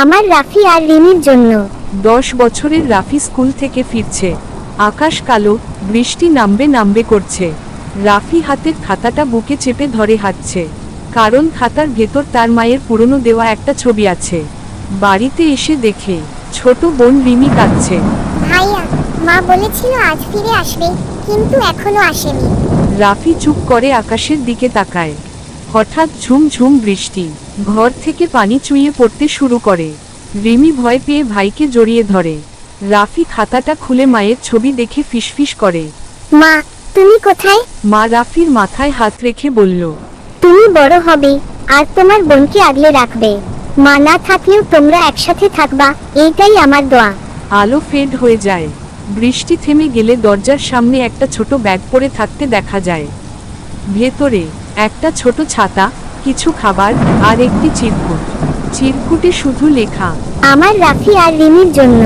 আমার রাফি আর রিমির জন্য। 10 বছরের রাফি স্কুল থেকে ফিরছে। আকাশ কালো, বৃষ্টি নামবে নামবে করছে। রাফি হাতের খাতাটা বুকে চেপে ধরে হাঁটছে, কারণ খাতার ভেতর তার মায়ের পুরনো দেওয়া একটা ছবি আছে। বাড়িতে এসে দেখে ছোট বোন রিমি কাঁদছে। ভাইয়া, মা বলেছিল আজ ফিরে আসবে, কিন্তু এখনো আসেনি। রাফি চুপ করে আকাশের দিকে তাকায়। হঠাৎ ঝুমঝুম বৃষ্টি, ঘর থেকে পানি চুইয়ে পড়তে শুরু করে। রিমি ভয় পেয়ে ভাইকে জড়িয়ে ধরে। রাফি খাতাটা খুলে মায়ের ছবি দেখে ফিসফিস করে। মা, তুমি কোথায়? মা রাফির মাথায় হাত রেখে বলল, তুমি বড় হবে আর তোমার বোনকে আগলে রাখবে। মা না থাকলেও তোমরা একসাথে থাকবা, এইটাই আমার দোয়া। আলো ফেড হয়ে যায়। বৃষ্টি থেমে গেলে দরজার সামনে একটা ছোট ব্যাগ পড়ে থাকতে দেখা যায়। ভেতরে একটা ছোট ছাতা, কিছু খাবার আর একটি চিরকুট। চিরকুটে শুধু লেখা, আমার রাফি আর রিমির জন্য।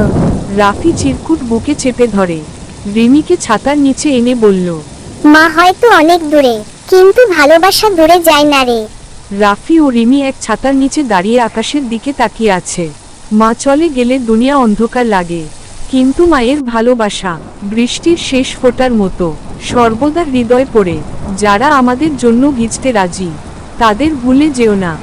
রাফি চিরকুট বুকে চেপে ধরে। রিমিকে ছাতার নিচে এনে বলল, মা হয়তো অনেক দূরে, কিন্তু ভালোবাসা দূরে যায় না রে। রাফি ও রিমি এক ছাতার নিচে দাঁড়িয়ে আকাশের দিকে তাকিয়ে আছে। মা চলে গেলে দুনিয়া অন্ধকার লাগে, কিন্তু মায়ের ভালোবাসা বৃষ্টির শেষ ফোঁটার মতো সর্বদা হৃদয় পড়ে। যারা আমাদের জন্য ভিজতে রাজি, তাদের ভুলে যেও না।